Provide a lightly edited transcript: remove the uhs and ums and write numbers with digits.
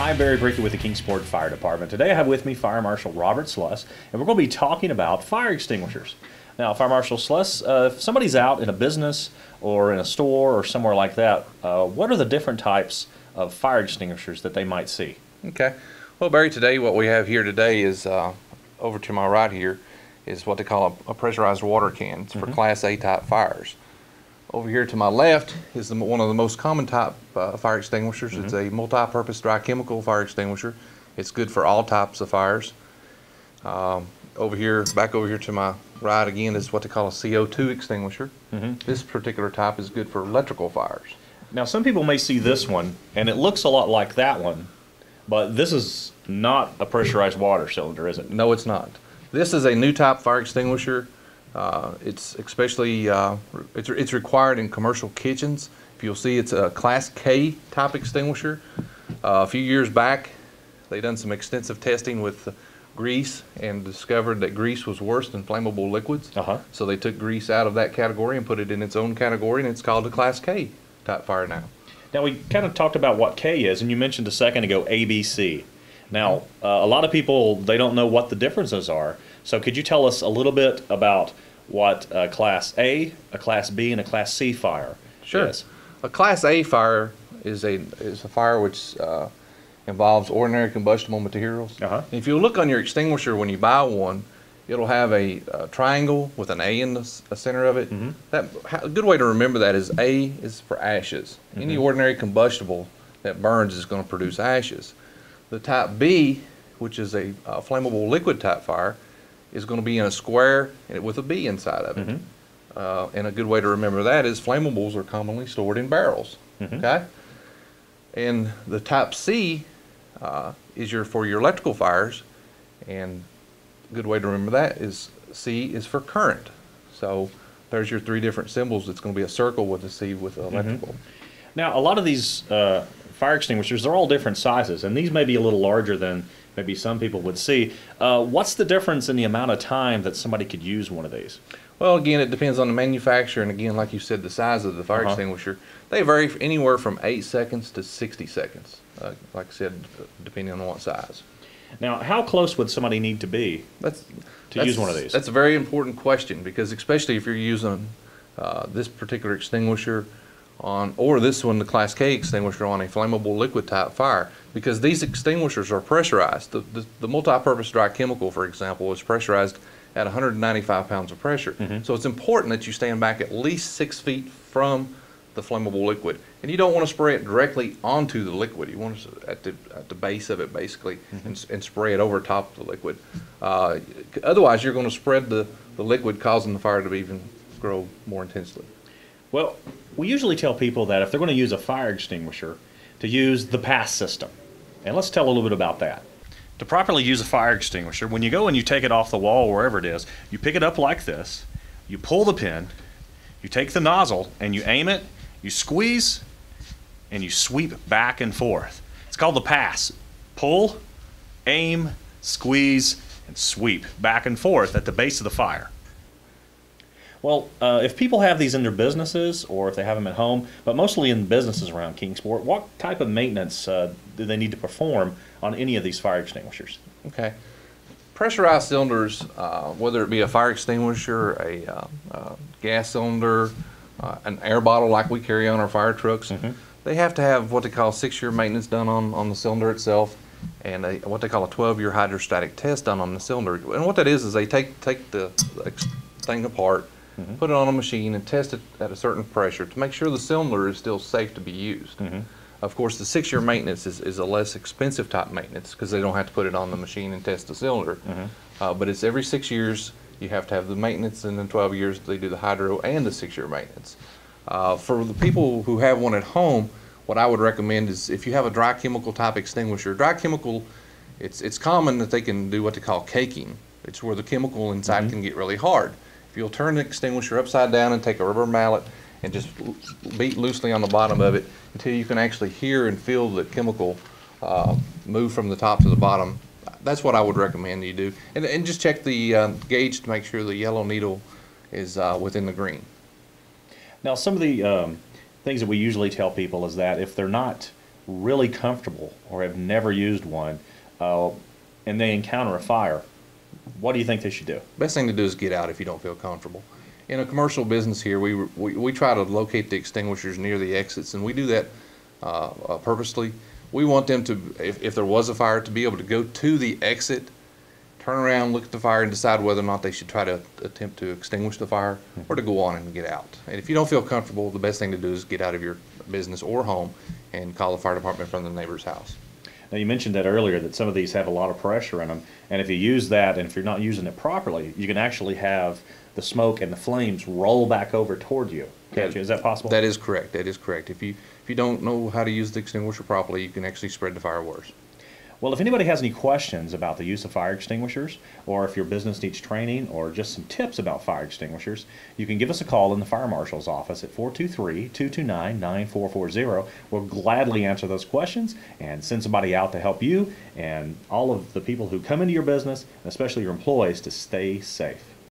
Hi, I'm Barry Bricky with the Kingsport Fire Department. Today I have with me Fire Marshal Robert Sluss, and we're going to be talking about fire extinguishers. Now, Fire Marshal Sluss, if somebody's out in a business or in a store or somewhere like that, what are the different types of fire extinguishers that they might see? Okay. Well, Barry, today what we have here today is, over to my right here, is what they call a pressurized water can. It's for Class A type fires. Over here to my left is one of the most common type fire extinguishers. It's a multi-purpose dry chemical fire extinguisher. It's good for all types of fires. Back over here to my right again is what they call a CO2 extinguisher. This particular type is good for electrical fires. Now, some people may see this one, and it looks a lot like that one, but this is not a pressurized water cylinder, is it? No, it's not. This is a new type fire extinguisher. It's especially it's required in commercial kitchens. If you'll see, it's a Class K type extinguisher. A few years back, they done some extensive testing with grease and discovered that grease was worse than flammable liquids. So they took grease out of that category and put it in its own category, and it's called a Class K type fire now. Now, we kind of talked about what K is, and you mentioned a second ago ABC. Now, a lot of people, they don't know what the differences are. So could you tell us a little bit about what a Class A, a Class B, and a Class C fire is? A Class A fire is a fire which involves ordinary combustible materials. If you look on your extinguisher when you buy one, it'll have a triangle with an A in the center of it. A good way to remember that is A is for ashes. Any ordinary combustible that burns is going to produce ashes. The type B, which is a flammable liquid type fire, is going to be in a square with a B inside of it. And a good way to remember that is flammables are commonly stored in barrels. Okay? And the type C is for your electrical fires, and a good way to remember that is C is for current. So there's your three different symbols. It's going to be a circle with a C with electrical. Now, a lot of these fire extinguishers, they're all different sizes, and these may be a little larger than maybe some people would see. What's the difference in the amount of time that somebody could use one of these? Well, again, it depends on the manufacturer, and again, like you said, the size of the fire extinguisher. They vary anywhere from 8 seconds to 60 seconds, like I said, depending on what size. Now, how close would somebody need to be to use one of these? That's a very important question, because especially if you're using this particular extinguisher or this one, the Class K extinguisher, on a flammable liquid type fire, because these extinguishers are pressurized. The multi-purpose dry chemical, for example, is pressurized at 195 pounds of pressure. So it's important that you stand back at least 6 feet from the flammable liquid, and you don't want to spray it directly onto the liquid. You want to at the base of it, basically, and spray it over top of the liquid. Otherwise, you're going to spread the liquid, causing the fire to even grow more intensely. Well, we usually tell people that if they're going to use a fire extinguisher, to use the pass system. And let's tell a little bit about that. To properly use a fire extinguisher, when you go and you take it off the wall, wherever it is, you pick it up like this, you pull the pin, you take the nozzle, and you aim it, you squeeze, and you sweep back and forth. It's called the pass. Pull, aim, squeeze, and sweep back and forth at the base of the fire. Well, if people have these in their businesses, or if they have them at home, but mostly in businesses around Kingsport, what type of maintenance do they need to perform on any of these fire extinguishers? Okay. Pressurized cylinders, whether it be a fire extinguisher, a gas cylinder, an air bottle like we carry on our fire trucks, they have to have what they call 6-year maintenance done on the cylinder itself, and what they call a 12-year hydrostatic test done on the cylinder. And what that is they take the thing apart, put it on a machine, and test it at a certain pressure to make sure the cylinder is still safe to be used. Of course, the 6-year maintenance is a less expensive type maintenance, because they don't have to put it on the machine and test the cylinder. But it's every 6 years you have to have the maintenance, and in 12 years they do the hydro and the 6-year maintenance. For the people who have one at home, what I would recommend is, if you have a dry chemical type extinguisher, dry chemical, it's common that they can do what they call caking. It's where the chemical inside can get really hard. If you'll turn the extinguisher upside down and take a rubber mallet and just beat loosely on the bottom of it until you can actually hear and feel the chemical move from the top to the bottom, that's what I would recommend you do. And just check the gauge to make sure the yellow needle is within the green. Now, some of the things that we usually tell people is that if they're not really comfortable or have never used one, and they encounter a fire, what do you think they should do? Best thing to do is get out if you don't feel comfortable. In a commercial business here, we try to locate the extinguishers near the exits, and we do that purposely. We want them to, if there was a fire, to be able to go to the exit, turn around, look at the fire, and decide whether or not they should try to attempt to extinguish the fire or to go on and get out. And if you don't feel comfortable, the best thing to do is get out of your business or home and call the fire department from the neighbor's house. Now, you mentioned that earlier, that some of these have a lot of pressure in them, and if you use that, and if you're not using it properly, you can actually have the smoke and the flames roll back over toward you. Is that possible? That is correct. That is correct. If you don't know how to use the extinguisher properly, you can actually spread the fire worse. Well, if anybody has any questions about the use of fire extinguishers, or if your business needs training, or just some tips about fire extinguishers, you can give us a call in the fire marshal's office at 423-229-9440. We'll gladly answer those questions and send somebody out to help you and all of the people who come into your business, and especially your employees, to stay safe.